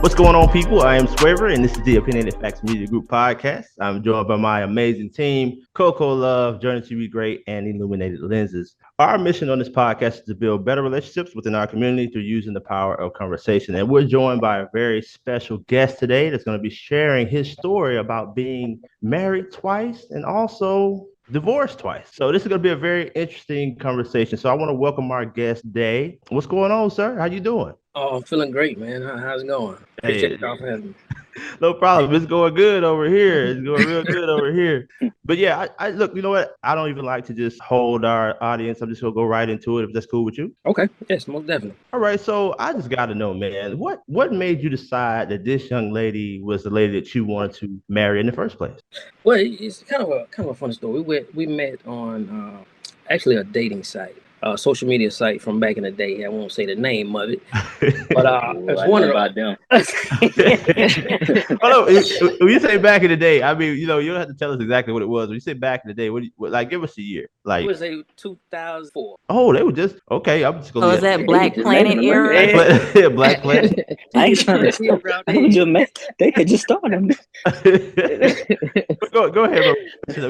What's going on, people? I am Swaver, and this is the Opinionated Facts Media Group podcast. I'm joined by my amazing team, Coco Love, Journey to Be Great, and Illuminated Lenses. Our mission on this podcast is to build better relationships within our community through using the power of conversation. And we're joined by a very special guest today that's going to be sharing his story about being married twice and also divorced twice. So this is going to be a very interesting conversation. So I want to welcome our guest, Day. What's going on, sir? How you doing? Oh, I'm feeling great, man. How's it going? Appreciate y'all for having me. No problem. It's going good over here. It's going real good over here. But yeah, I look, you know what? I don't even like to just hold our audience. I'm just going to go right into it if that's cool with you. Okay. Yes, most definitely. All right. So I just got to know, man, what made you decide that this young lady was the lady that you wanted to marry in the first place? Well, it's kind of a funny story. We met on actually a dating site. Social media site from back in the day. I won't say the name of it, but it's one about them. Oh, no, when you say back in the day, I mean, you don't have to tell us exactly what it was. When you say back in the day, like give us a year. Like it was a 2004. Oh, they were just okay. I'm just gonna. Oh, is that Black Planet era? Yeah, Black Planet. I ain't trying to. They had just started. Go ahead.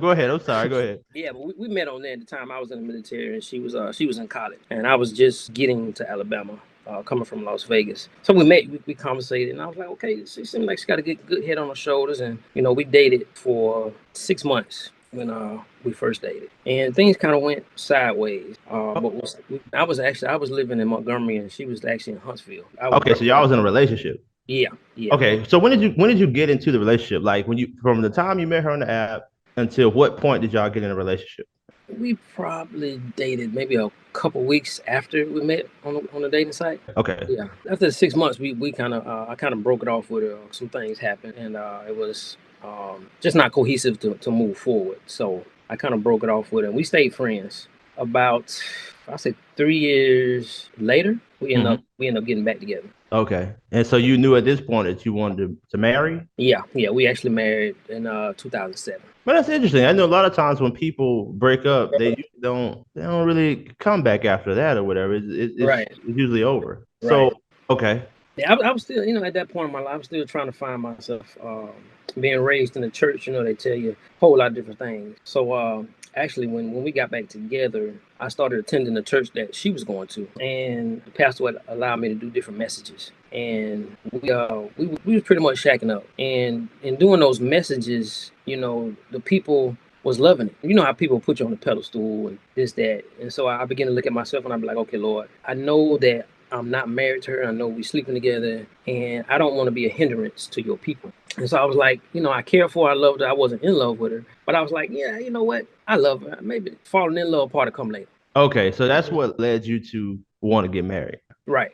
Go ahead. I'm sorry. Go ahead. Yeah, but we met on there at the time. I was in the military, and she was in college, and I was just getting to Alabama, coming from Las Vegas. So we met, we conversated, and I was like, okay, she seemed like she got a good head on her shoulders, and we dated for 6 months when we first dated, and things kind of went sideways. But I was living in Montgomery, and she was actually in Huntsville. Okay, so y'all was in a relationship. Yeah. Okay, so when did you get into the relationship? Like from the time you met her on the app until what point did y'all get in a relationship? We probably dated maybe a couple weeks after we met on the dating site. Okay. Yeah. After 6 months, I kind of broke it off with her. Some things happened, and it was just not cohesive to move forward. So I kind of broke it off with her. We stayed friends. About, I say 3 years later, we end up getting back together. Okay. And so you knew at this point that you wanted to marry? Yeah. We actually married in 2007. But that's interesting. I know a lot of times when people break up, they don't really come back after that or whatever. It's usually over. Right. So, okay. Yeah, I was still, at that point in my life, I was still trying to find myself. Being raised in the church, they tell you a whole lot of different things. So actually, when we got back together, I started attending the church that she was going to, and the pastor would allow me to do different messages. And we was pretty much shacking up. And in doing those messages, the people was loving it. You know how people put you on the pedestal and this, that. And so I began to look at myself and I'd be like, okay, Lord, I know that I'm not married to her. I know we're sleeping together, and I don't want to be a hindrance to your people. And so I was like, I care for her. I loved her. I wasn't in love with her, but I was like, yeah, you know what? I love her. Maybe falling in love part to come later. Okay, so that's what led you to want to get married. Right.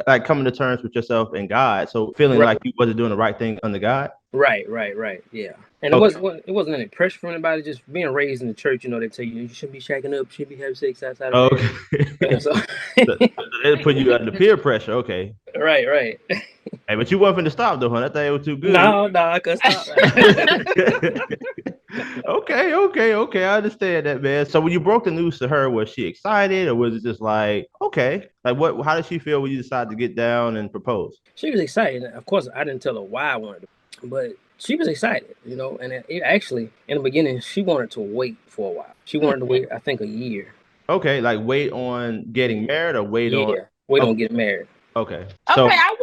Like coming to terms with yourself and God. So feeling like you wasn't doing the right thing under God. Right. Yeah. And it wasn't any pressure from anybody. Just being raised in the church, they tell you shouldn't be shacking up, shouldn't be having sex outside of marriage. So they put you under peer pressure. Okay. Right. Hey, but you wasn't to stop though, huh? That thing was too good. No, I couldn't stop. Okay. I understand that, man. So when you broke the news to her, was she excited, or was it just like, okay, like what? How did she feel when you decided to get down and propose? She was excited. Of course, I didn't tell her why I wanted to, but she was excited, And actually, in the beginning, she wanted to wait for a while. She wanted to wait, I think, a year. Okay, like wait on getting married, or wait on getting married. Okay. So, I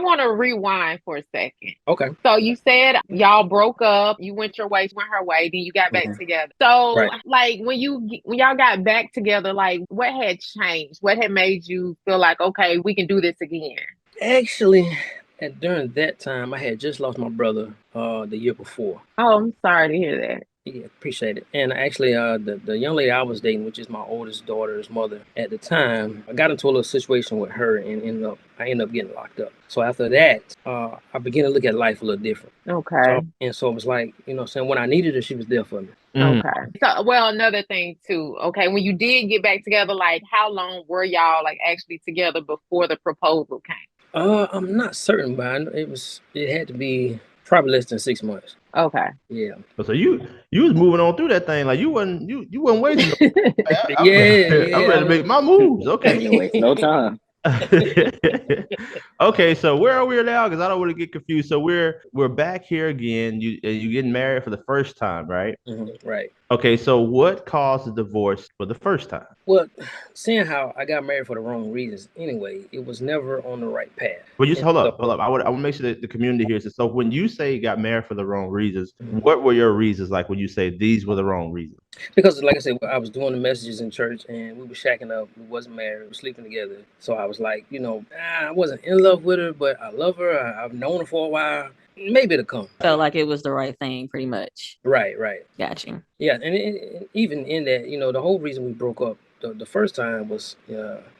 wanna rewind for a second. Okay. So you said y'all broke up, you went your way, she went her way, then you got back together. So like when y'all got back together, like what had changed? What had made you feel like, okay, we can do this again? Actually, during that time, I had just lost my brother the year before. Oh, I'm sorry to hear that. Yeah, appreciate it. And actually, the young lady I was dating, which is my oldest daughter's mother at the time, I got into a little situation with her and I ended up getting locked up. So after that, I began to look at life a little different. Okay. So it was like, saying when I needed her, she was there for me. Okay. So, well, another thing too. Okay, when you did get back together, like how long were y'all like actually together before the proposal came? I'm not certain, but it had to be probably less than 6 months. Okay. Yeah. So you was moving on through that thing like you wasn't waiting. Yeah. I'm ready to make my moves. Okay. No time. Okay, so where are we now? Because I don't want to get confused. So we're back here again. You getting married for the first time, right? Right. Okay, so what caused the divorce for the first time? Well, seeing how I got married for the wrong reasons anyway, it was never on the right path. But just And hold up, hold so, up. I want to make sure that the community hears it. So when you say you got married for the wrong reasons, Mhm. what were your reasons? Like when you say these were the wrong reasons? Because, like I said, I was doing the messages in church and we were shacking up. We wasn't married. We were sleeping together. So I was like, I wasn't in love with her, but I love her. I've known her for a while. Maybe it'll come. Felt like it was the right thing, pretty much. Right. Gotcha. Yeah, and even in that, the whole reason we broke up the first time was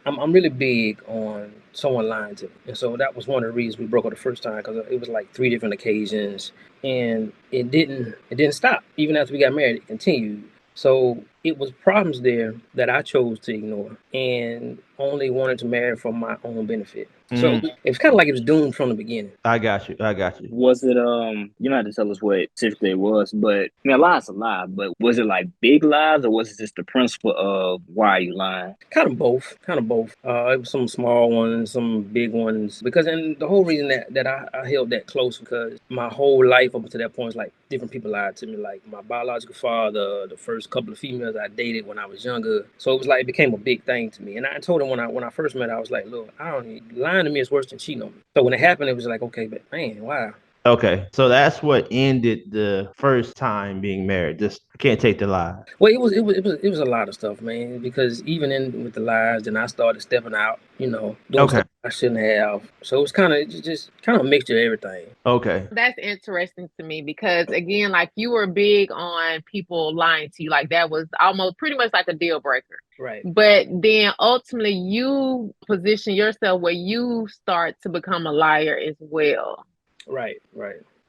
I'm really big on someone lying to me, and so that was one of the reasons we broke up the first time because it was like three different occasions, and it didn't stop even after we got married. It continued. So it was problems there that I chose to ignore and only wanted to marry for my own benefit. So it was kind of like it was doomed from the beginning. I got you. I got you. Was it you don't have to tell us what specifically it was, but I mean a lie's a lie, but was it like big lies or was it just the principle of why are you lying? Kind of both. Kind of both. It was some small ones, some big ones. Because, and the whole reason that I held that close because my whole life up to that point is like different people lied to me. Like my biological father, the first couple of females I dated when I was younger. So it was like it became a big thing to me. And I told him when I first met, I was like, look, I don't need lying to me is worse than cheating on me. So when it happened, it was like, okay, but man, wow. Okay, so that's what ended the first time being married. Just I can't take the lie. Well, it was a lot of stuff, man. Because even in with the lies, then I started stepping out, doing Okay. stuff I shouldn't have. So it was kind of just kind of a mixture of everything. Okay. That's interesting to me because again, like you were big on people lying to you, like that was almost pretty much like a deal breaker. Right. But then ultimately you position yourself where you start to become a liar as well. Right.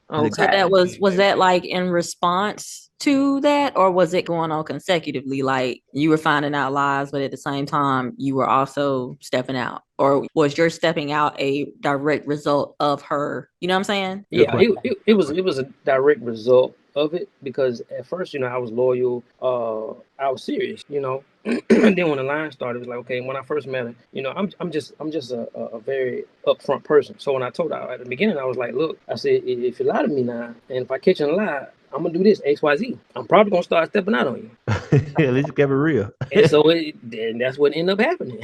So that was that like in response to that, or was it going on consecutively? Like you were finding out lies, but at the same time you were also stepping out, or was your stepping out a direct result of her? You know what I'm saying? Yeah, it was a direct result of it because at first, I was loyal. I was serious, And then when the line started, it was like, okay. When I first met her, I'm just a very upfront person. So when I told her at the beginning, I was like, look, I said, if you lie to me now, and if I catch you in a lie, I'm gonna do this X Y Z. I'm probably gonna start stepping out on you. At least keep it real. And so then that's what ended up happening.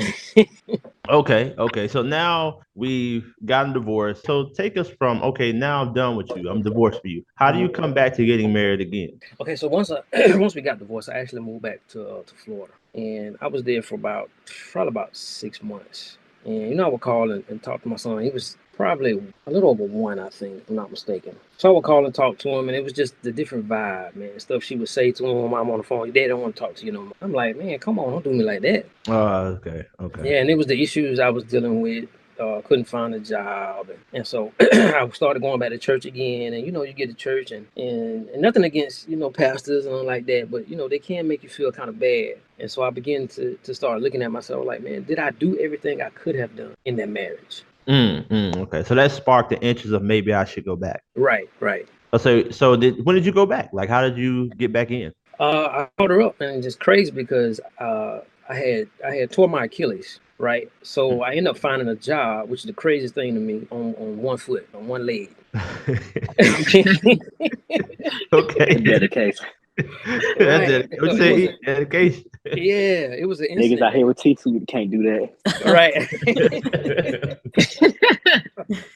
Okay. So now we've gotten divorced. So take us from okay, now I'm done with you. I'm divorced for you. How do you come back to getting married again? Okay, so once once we got divorced, I actually moved back to Florida, and I was there for probably about 6 months. And I would call and talk to my son. He was probably a little over one, I think, if I'm not mistaken. So I would call and talk to him, and it was just the different vibe, man. Stuff she would say to him while I'm on the phone. Your dad don't want to talk to you no more. I'm like, man, come on, don't do me like that. Oh, okay. Yeah, and it was the issues I was dealing with. Couldn't find a job, and so I started going back to church again. And you get to church, and nothing against pastors and all like that, but they can make you feel kind of bad. And so I began to start looking at myself like, man, did I do everything I could have done in that marriage? Okay, so that sparked the interest of maybe I should go back. Right. So when did you go back? Like, how did you get back in? I called her up, and it's just crazy because I had tore my Achilles. Right, so I ended up finding a job, which is the craziest thing to me, on one foot, on one leg. Okay. Dedication. That's it. What's that? Dedication. Yeah, it was an Niggas out incident. here with teeth, you can't do that. Right.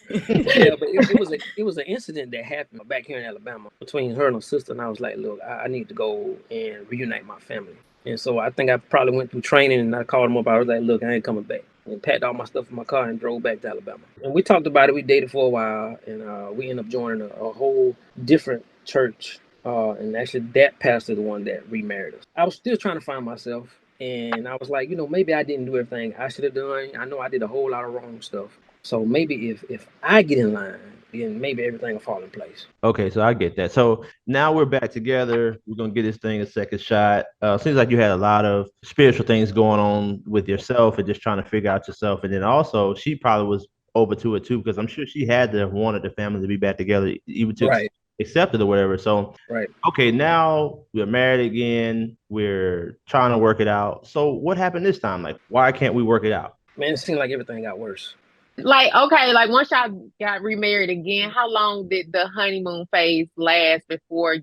Yeah, but it was an incident that happened back here in Alabama between her and her sister, and I was like, look, I need to go and reunite my family. And so I think I probably went through training, and I called him up. I was like, look, I ain't coming back. And packed all my stuff in my car and drove back to Alabama. And we talked about it. We dated for a while, and we ended up joining a whole different church. And actually, that pastor, the one that remarried us. I was still trying to find myself, and I was like, maybe I didn't do everything I should have done. I know I did a whole lot of wrong stuff. So maybe if I get in line, then maybe everything will fall in place. Okay, so I get that. So now we're back together. We're gonna give this thing a second shot. Seems like you had a lot of spiritual things going on with yourself and just trying to figure out yourself. And then also, she probably was over to it too, because I'm sure she had to have wanted the family to be back together, even to Right. accept it or whatever. So, Right. okay, now we're married again. We're trying to work it out. So, what happened this time? Like, why can't we work it out? Man, it seemed like everything got worse. Like, okay, like once y'all got remarried again, how long did the honeymoon phase last before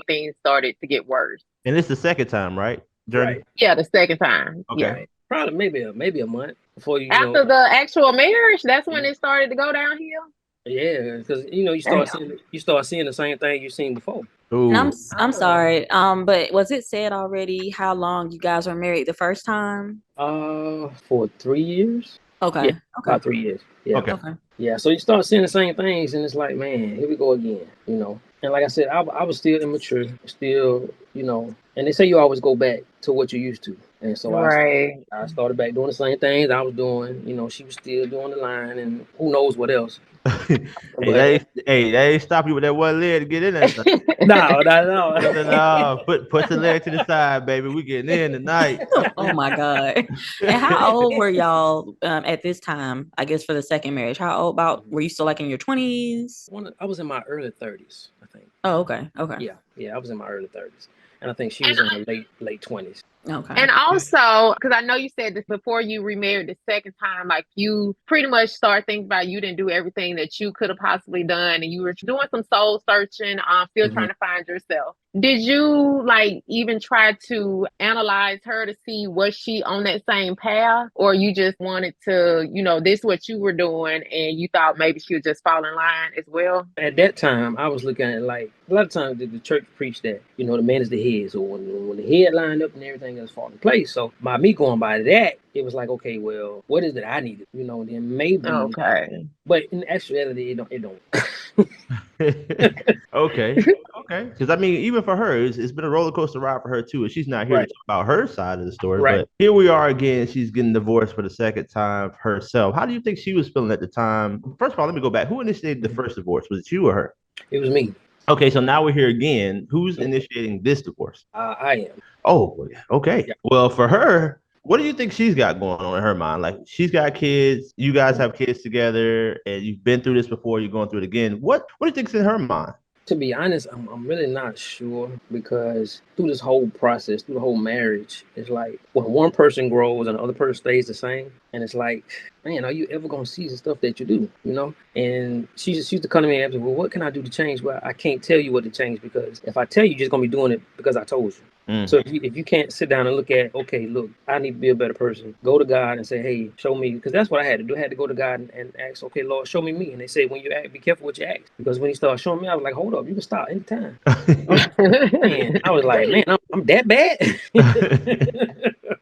things started to get worse? And it's the second time, right? Journey? Right. Yeah, the second time. Okay. Yeah. Right. Probably maybe a month before After the actual marriage, that's when it started to go downhill. Yeah, because you start seeing the same thing you've seen before. And I'm sorry, but was it said already how long you guys were married the first time? For 3 years. Okay. Yeah, Okay. about 3 years. Yeah. Okay. Yeah, so you start seeing the same things, and it's like, man, here we go again, you know. And like I said, I was still immature, still, you know. And they say you always go back to what you used to, and so I started back doing the same things I was doing. You know, she was still doing the line, and who knows what else. Hey, they ain't stop you with that one leg to get in that thing. No. No, put the leg to the side, baby. We getting in tonight. Oh my God. And how old were y'all at this time? I guess for the second marriage. How old were you still like in your 20s? I was in my early 30s, I think. Oh, okay. Okay. Yeah, I was in my early 30s. And I think she was in her late 20s. Okay. And also, because I know you said this before you remarried the second time, like you pretty much start thinking about you didn't do everything that you could have possibly done, and you were doing some soul searching, still trying to find yourself. Did you like even try to analyze her to see was she on that same path, or you just wanted to, this is what you were doing, and you thought maybe she would just fall in line as well? At that time, I was looking at it like a lot of times the church preached that the man is the head. So when the head lined up and everything else fall in place. So by me going by that, it was like, okay, well, what is it I needed? Then maybe. Okay. But in actuality, it don't. Okay. Because I mean, even for her, it's been a roller coaster ride for her too. And she's not here to talk about her side of the story. Right. But here we are again. She's getting divorced for the second time herself. How do you think she was feeling at the time? First of all, let me go back. Who initiated the first divorce? Was it you or her? It was me. Okay, so now we're here again. Who's initiating this divorce? I am. Oh, okay. Yeah. Well, for her, what do you think she's got going on in her mind? Like, she's got kids, you guys have kids together, and you've been through this before, you're going through it again. What do you think's in her mind? To be honest, I'm really not sure, because through this whole process, through the whole marriage, it's like when one person grows and the other person stays the same, and it's like, man, are you ever gonna see the stuff that you do, And she used to come to me and ask me, well, what can I do to change? Well, I can't tell you what to change, because if I tell you, you're just gonna be doing it because I told you. So if you can't sit down and look at, okay, look, I need to be a better person. Go to God and say, hey, show me, because that's what I had to do. I had to go to God and ask, okay, Lord, show me. And they say, when you act, be careful what you ask, because when he started showing me, I was like, hold up, you can stop anytime. And I was like, man, I'm that bad.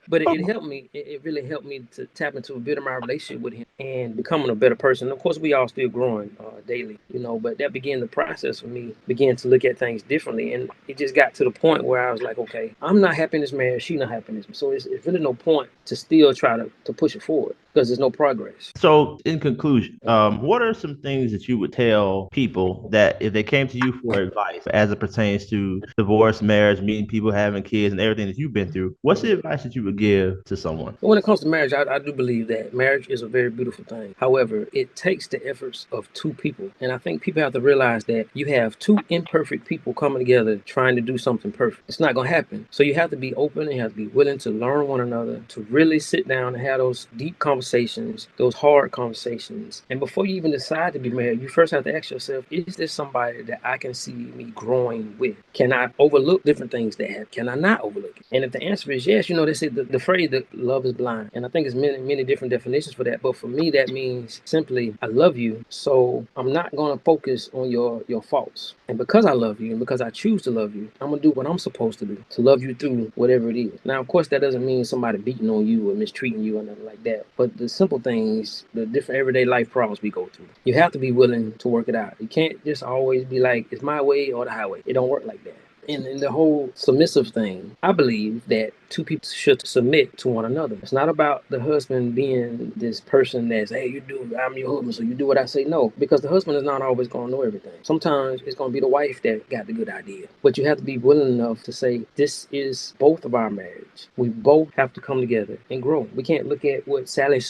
But it helped me. It really helped me to tap into a bit of my relationship with him and becoming a better person. Of course, we all still growing daily, but that began the process for me, began to look at things differently. And it just got to the point where I was like, okay, I'm not happy in this marriage. She's not happy in this. So it's really no point to still try to push it forward, because there's no progress. So in conclusion, what are some things that you would tell people that if they came to you for advice as it pertains to divorce, marriage, meeting people, having kids, and everything that you've been through? What's the advice that you would give to someone? When it comes to marriage, I do believe that marriage is a very beautiful thing. However, it takes the efforts of two people. And I think people have to realize that you have two imperfect people coming together trying to do something perfect. It's not going to happen. So you have to be open and you have to be willing to learn one another, to really sit down and have those deep conversations, those hard conversations. And before you even decide to be married, you first have to ask yourself, is this somebody that I can see me growing with? Can I overlook different things that happen? Can I not overlook it? And if the answer is yes, they say the phrase that love is blind. And I think there's many different definitions for that. But for me, that means simply, I love you. So I'm not going to focus on your faults. And because I love you and because I choose to love you, I'm going to do what I'm supposed to do, to love you through whatever it is. Now, of course, that doesn't mean somebody beating on you or mistreating you or nothing like that. But the simple things, the different everyday life problems we go through, you have to be willing to work it out. You can't just always be like, it's my way or the highway. It don't work like that. In the whole submissive thing, I believe that two people should submit to one another. It's not about the husband being this person that's, hey, I'm your husband, so you do what I say. No, because the husband is not always going to know everything. Sometimes it's going to be the wife that got the good idea. But you have to be willing enough to say, this is both of our marriage. We both have to come together and grow. We can't look at what Sally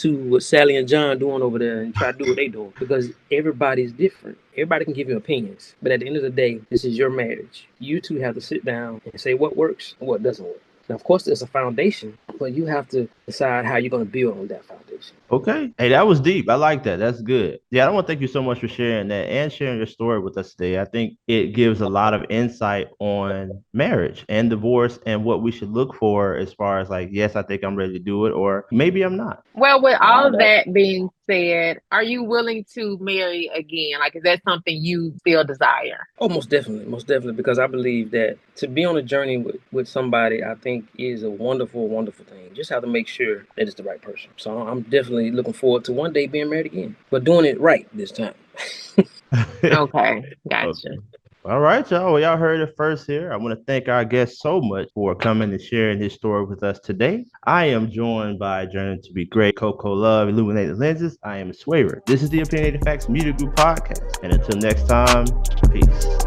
and John doing over there and try to do what they doing, because everybody's different. Everybody can give you opinions, but at the end of the day, this is your marriage. You two have to sit down and say what works and what doesn't work. Now, of course, there's a foundation, but you have to decide how you're going to build on that foundation. legacy. Okay. Hey, that was deep. I like that. That's good. Yeah, I want to thank you so much for sharing that and sharing your story with us today. I think it gives a lot of insight on marriage and divorce and what we should look for as far as like, yes, I think I'm ready to do it, or maybe I'm not. Well, with all that being said, are you willing to marry again? Like, is that something you still desire? Oh, most definitely, because I believe that to be on a journey with somebody, I think is a wonderful, wonderful thing. Just have to make sure that it's the right person. So I'm definitely looking forward to one day being married again, but doing it right this time. Okay, gotcha. Okay. All right, y'all. Well, y'all heard it first here. I want to thank our guest so much for coming and sharing his story with us today. I am joined by Journey to Be Great, Coco Love, Illuminated Lenses. I am Swaver. This is the Opinionated Facts Media Group podcast. And until next time, peace.